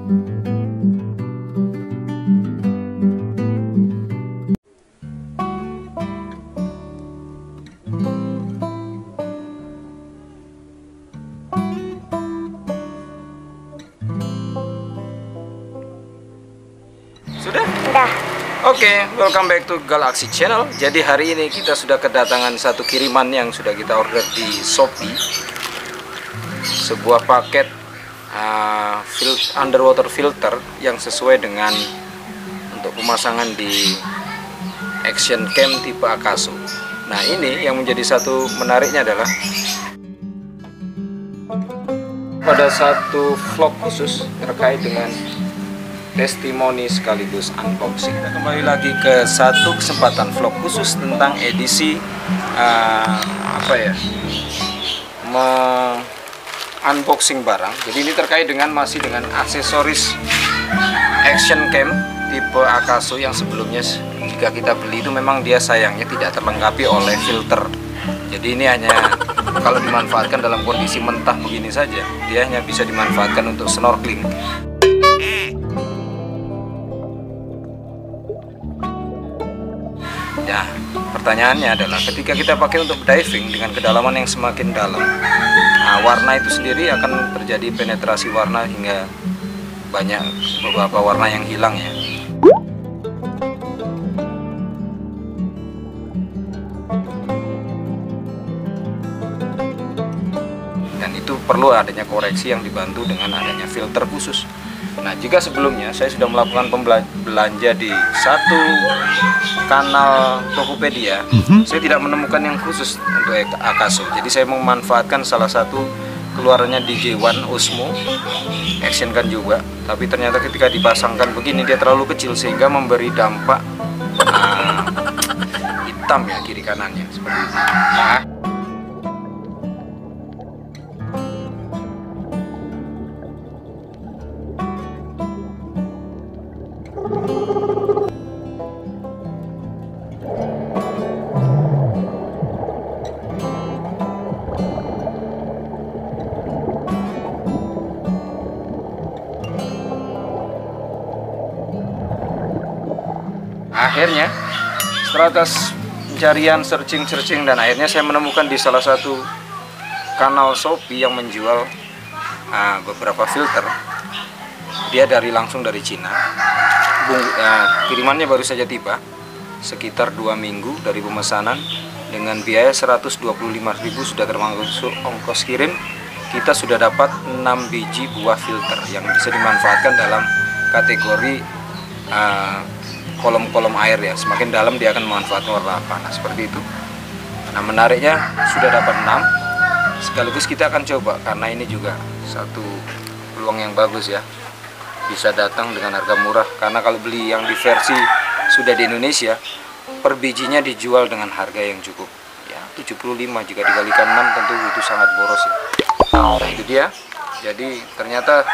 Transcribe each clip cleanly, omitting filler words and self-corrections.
Sudah? Udah. Oke, welcome back to Galaxy Channel. Jadi hari ini kita sudah kedatangan satu kiriman yang sudah kita order di Shopee. Sebuah paket underwater filter yang sesuai dengan untuk pemasangan di action cam tipe Akaso. Nah, ini yang menjadi satu menariknya adalah pada satu vlog khusus terkait dengan testimoni sekaligus unboxing. Kita kembali lagi ke satu kesempatan vlog khusus tentang edisi unboxing barang. Jadi ini terkait dengan masih dengan aksesoris action cam tipe Akaso yang sebelumnya jika kita beli itu memang dia sayangnya tidak terlengkapi oleh filter. Jadi ini hanya kalau dimanfaatkan dalam kondisi mentah begini saja, dia hanya bisa dimanfaatkan untuk snorkeling. Nah, pertanyaannya adalah ketika kita pakai untuk diving dengan kedalaman yang semakin dalam, warna itu sendiri akan terjadi penetrasi warna hingga banyak beberapa warna yang hilang ya. Dan itu perlu adanya koreksi yang dibantu dengan adanya filter khusus. Nah, jika sebelumnya saya sudah melakukan belanja di satu kanal Tokopedia, saya tidak menemukan yang khusus untuk Akaso. Jadi saya memanfaatkan salah satu keluarannya DJ1 Osmo, action kan juga. Tapi ternyata ketika dipasangkan begini dia terlalu kecil sehingga memberi dampak hitam ya kiri kanannya seperti itu. Nah, akhirnya setelah atas pencarian searching dan akhirnya saya menemukan di salah satu kanal Shopee yang menjual beberapa filter. Dia langsung dari Cina. Kirimannya baru saja tiba sekitar 2 minggu dari pemesanan dengan biaya 125.000 sudah termasuk ongkos kirim. Kita sudah dapat 6 biji buah filter yang bisa dimanfaatkan dalam kategori kolom-kolom air ya. Semakin dalam dia akan memanfaatkan warna panas seperti itu. Nah, menariknya sudah dapat 6. Sekaligus kita akan coba karena ini juga satu peluang yang bagus ya. Bisa datang dengan harga murah karena kalau beli yang di versi sudah di Indonesia per bijinya dijual dengan harga yang cukup ya 75, jika dikalikan 6 tentu itu sangat boros ya. Nah, itu dia. Jadi ternyata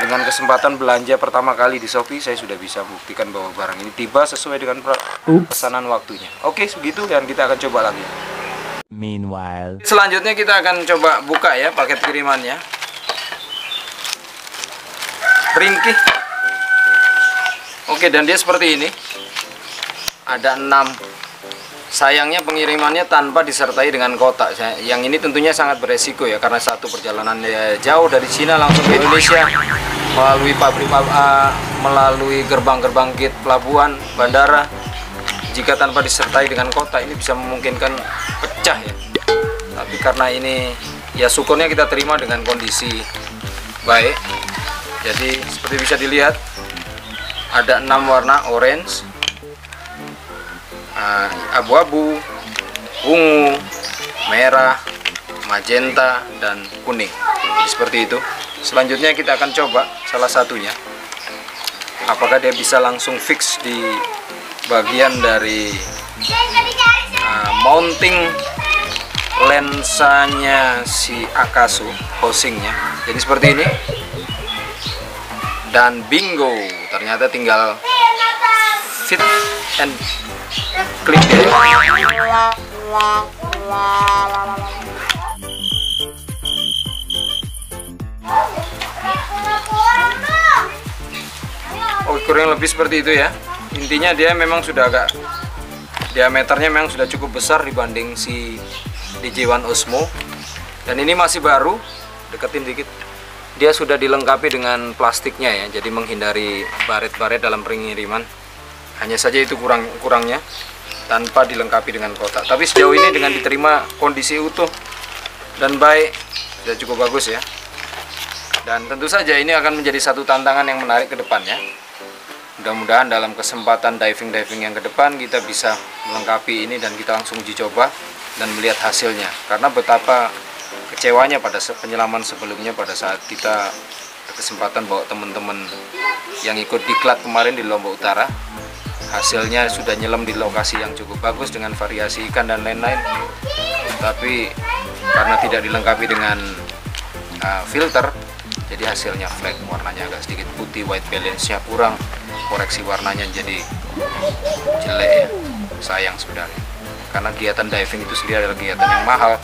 dengan kesempatan belanja pertama kali di Shopee saya sudah bisa buktikan bahwa barang ini tiba sesuai dengan pesanan waktunya. Oke, begitu dan kita akan coba lagi. Meanwhile, selanjutnya kita akan coba buka ya paket kirimannya. Ringkih. Oke, dan dia seperti ini. Ada 6. Sayangnya pengirimannya tanpa disertai dengan kotak. Yang ini tentunya sangat beresiko ya karena satu perjalanan jauh dari Cina langsung ke Indonesia melalui melalui gerbang-gerbang gate pelabuhan bandara. Jika tanpa disertai dengan kotak ini bisa memungkinkan pecah ya. Tapi karena ini ya syukurnya kita terima dengan kondisi baik. Jadi seperti bisa dilihat ada 6 warna: orange, abu-abu, ungu, merah, magenta, dan kuning. Jadi seperti itu. Selanjutnya kita akan coba salah satunya. Apakah dia bisa langsung fix di bagian dari mounting lensanya si Akaso, housingnya. Jadi seperti ini. Dan bingo, ternyata tinggal fit and klik ya. kurang lebih seperti itu ya. Intinya dia memang sudah agak diameternya memang sudah cukup besar dibanding si DJ1 Osmo. Dan ini masih baru, deketin dikit. Dia sudah dilengkapi dengan plastiknya ya, jadi menghindari baret-baret dalam pengiriman. Hanya saja itu kurangnya, tanpa dilengkapi dengan kotak. Tapi sejauh ini dengan diterima kondisi utuh dan baik, sudah cukup bagus ya. Dan tentu saja ini akan menjadi satu tantangan yang menarik ke depannya. Mudah-mudahan dalam kesempatan diving yang ke depan kita bisa melengkapi ini dan kita langsung uji coba dan melihat hasilnya. Karena betapa kecewanya pada penyelaman sebelumnya pada saat kita berkesempatan bawa teman-teman yang ikut diklat kemarin di Lombok Utara. Hasilnya sudah nyelam di lokasi yang cukup bagus dengan variasi ikan dan lain-lain. Tapi karena tidak dilengkapi dengan filter, jadi hasilnya flat, warnanya agak sedikit putih, white balance-nya kurang, koreksi warnanya jadi jelek ya. Sayang sebenarnya, karena kegiatan diving itu sendiri adalah kegiatan yang mahal.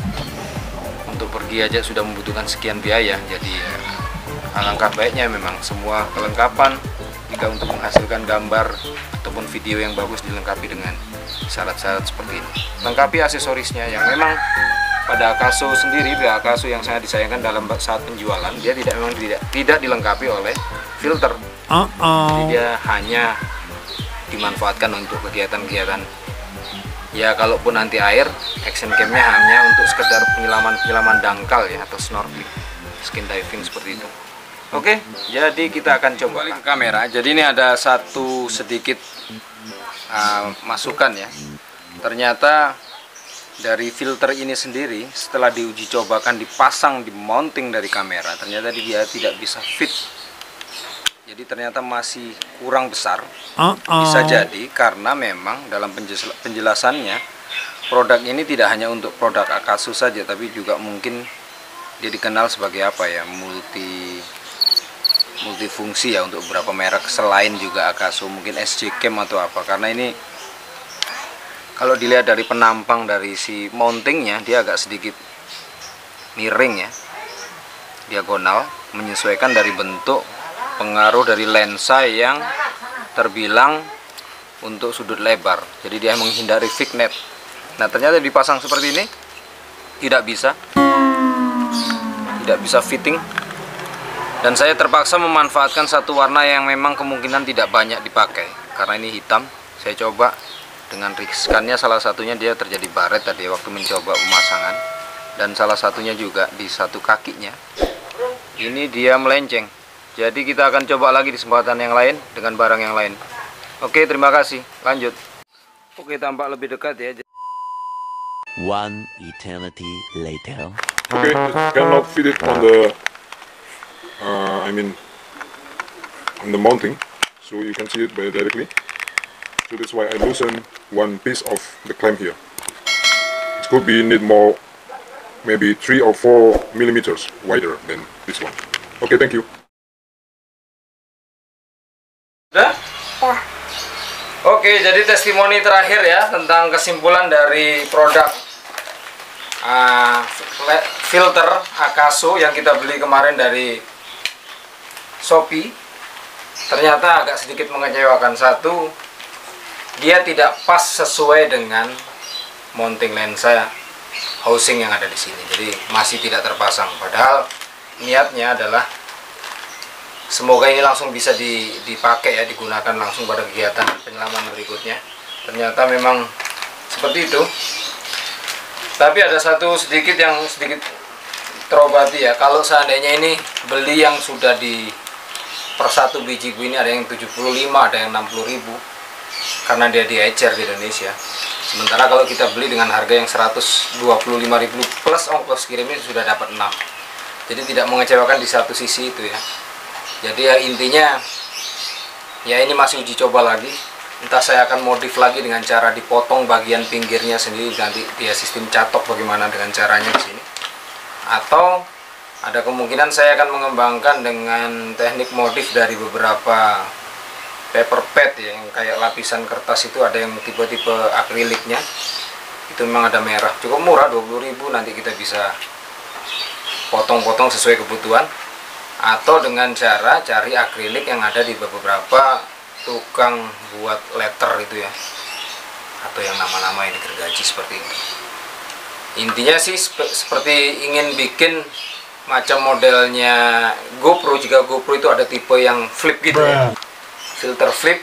Untuk pergi aja sudah membutuhkan sekian biaya, jadi alangkah baiknya memang semua kelengkapan jika untuk menghasilkan gambar ataupun video yang bagus dilengkapi dengan syarat-syarat seperti ini. Lengkapi aksesorisnya yang memang pada Akaso sendiri, Akaso yang sangat disayangkan dalam saat penjualan, dia tidak dilengkapi oleh filter. Jadi dia hanya dimanfaatkan untuk kegiatan-kegiatan ya, kalaupun nanti air, action cam-nya hanya untuk sekedar penyelaman dangkal ya, atau snorkeling, skin diving seperti itu. Oke, jadi kita akan coba balik ke kamera. Jadi ini ada satu sedikit masukan ya. Ternyata dari filter ini sendiri setelah diuji cobakan dipasang di mounting dari kamera, ternyata dia tidak bisa fit. Jadi ternyata masih kurang besar. Bisa jadi karena memang dalam penjelasannya produk ini tidak hanya untuk produk Akaso saja, tapi juga mungkin dia dikenal sebagai apa ya, multifungsi ya untuk beberapa merek selain juga Akaso, mungkin SJ Cam atau apa. Karena ini kalau dilihat dari penampang dari si mountingnya, dia agak sedikit miring ya, diagonal, menyesuaikan dari bentuk, pengaruh dari lensa yang terbilang untuk sudut lebar. Jadi dia menghindari fake net. Nah ternyata dipasang seperti ini tidak bisa fitting. Dan saya terpaksa memanfaatkan satu warna yang memang kemungkinan tidak banyak dipakai, karena ini hitam. Saya coba dengan riskannya, salah satunya dia terjadi baret tadi waktu mencoba pemasangan, dan salah satunya juga di satu kakinya ini dia melenceng. Jadi kita akan coba lagi di kesempatan yang lain dengan barang yang lain. Oke, terima kasih. Lanjut. Oke, tampak lebih dekat ya. One eternity later. Okay, you cannot fit it on the on the mounting, so you can see it very directly. So that's why I loosen one piece of the clamp here. It could be need more, maybe 3 or 4 millimeters wider than this one. Okay, thank you. Sudah? Oke, jadi testimoni terakhir ya tentang kesimpulan dari produk filter Akaso yang kita beli kemarin dari Shopee. Ternyata agak sedikit mengecewakan. Satu, dia tidak pas sesuai dengan mounting lensa housing yang ada di sini. Jadi masih tidak terpasang. Padahal niatnya adalah semoga ini langsung bisa dipakai ya, digunakan langsung pada kegiatan penyelaman berikutnya. Ternyata memang seperti itu. Tapi ada satu sedikit yang sedikit terobati ya. Kalau seandainya ini beli yang sudah di per satu biji ini, ada yang 75, ada yang 60.000, karena dia diecer di Indonesia. Sementara kalau kita beli dengan harga yang 125.000 plus ongkos kirimnya sudah dapat 6. Jadi tidak mengecewakan di satu sisi itu ya. Jadi ya intinya ya ini masih uji coba lagi. Entah saya akan modif lagi dengan cara dipotong bagian pinggirnya sendiri, nanti dia sistem catok bagaimana dengan caranya di sini. Atau ada kemungkinan saya akan mengembangkan dengan teknik modif dari beberapa paper pad ya, yang kayak lapisan kertas itu, ada yang tipe-tipe akriliknya. Itu memang ada merah, cukup murah 20.000, nanti kita bisa potong-potong sesuai kebutuhan. Atau dengan cara cari akrilik yang ada di beberapa tukang buat letter itu ya, atau yang nama-nama ini gergaji seperti itu. Intinya sih seperti ingin bikin macam modelnya GoPro. Jika GoPro itu ada tipe yang flip gitu ya, filter flip.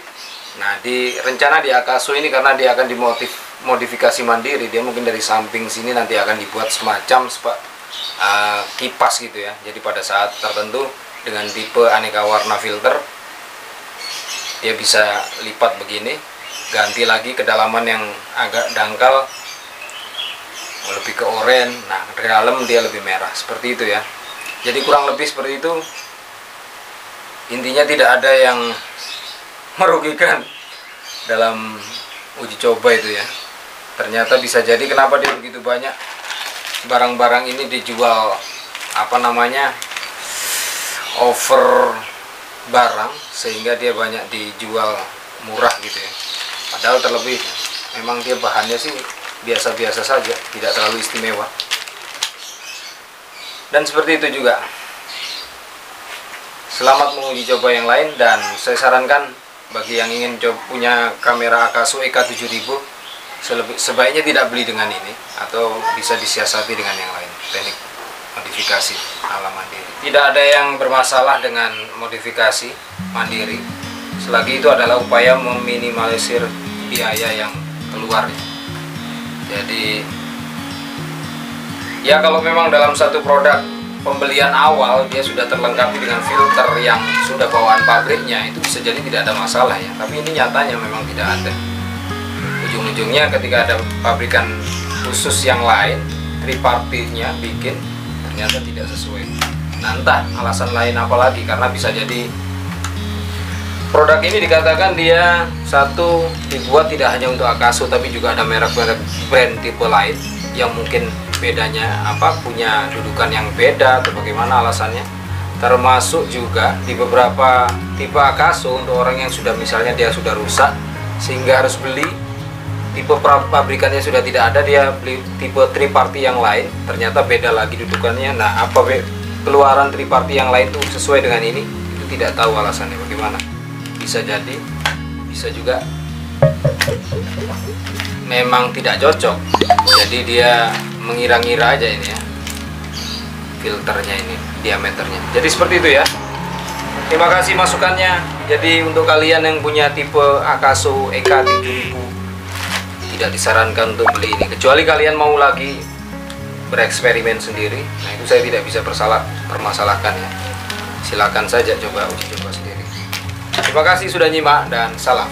Nah, rencana di Akaso ini karena dia akan dimodifikasi mandiri, dia mungkin dari samping sini nanti akan dibuat semacam kipas gitu ya. Jadi pada saat tertentu dengan tipe aneka warna filter, dia bisa lipat begini, ganti lagi kedalaman yang agak dangkal lebih ke oranye. Nah, di dalam dia lebih merah seperti itu ya. Jadi kurang lebih seperti itu. Intinya tidak ada yang merugikan dalam uji coba itu ya. Ternyata bisa jadi kenapa dia begitu banyak barang-barang ini dijual over barang, sehingga dia banyak dijual murah gitu ya. Padahal terlebih memang dia bahannya sih biasa-biasa saja, tidak terlalu istimewa. Dan seperti itu juga. Selamat menguji coba yang lain, dan saya sarankan bagi yang ingin punya kamera Akaso EK7000, sebaiknya tidak beli dengan ini, atau bisa disiasati dengan yang lain, teknik modifikasi ala mandiri. Tidak ada yang bermasalah dengan modifikasi mandiri, selagi itu adalah upaya meminimalisir biaya yang keluar. Jadi ya, kalau memang dalam satu produk pembelian awal dia sudah terlengkapi dengan filter yang sudah bawaan pabriknya, itu bisa jadi tidak ada masalah ya. Tapi ini nyatanya memang tidak ada. Ujung-ujungnya ketika ada pabrikan khusus yang lain, tripartitnya bikin, ternyata tidak sesuai. Nah, entah alasan lain apa lagi, karena bisa jadi produk ini dikatakan dia satu dibuat tidak hanya untuk Akaso, tapi juga ada merek-merek brand tipe lain yang mungkin bedanya punya dudukan yang beda atau bagaimana alasannya. Termasuk juga di beberapa tipe Akaso untuk orang yang sudah, misalnya dia sudah rusak sehingga harus beli, tipe pabrikannya sudah tidak ada, dia beli tipe triparty yang lain, ternyata beda lagi dudukannya. Nah, keluaran triparty yang lain itu sesuai dengan ini, itu tidak tahu alasannya bagaimana. Bisa jadi, bisa juga memang tidak cocok, jadi dia mengira-ngira aja ini ya, filternya ini, diameternya. Jadi seperti itu ya. Terima kasih masukannya. Jadi untuk kalian yang punya tipe Akaso EK7000, tidak disarankan untuk beli ini, kecuali kalian mau lagi bereksperimen sendiri. Nah, itu saya tidak bisa permasalahkan ya. Silakan saja uji coba sendiri. Terima kasih sudah nyimak, dan salam.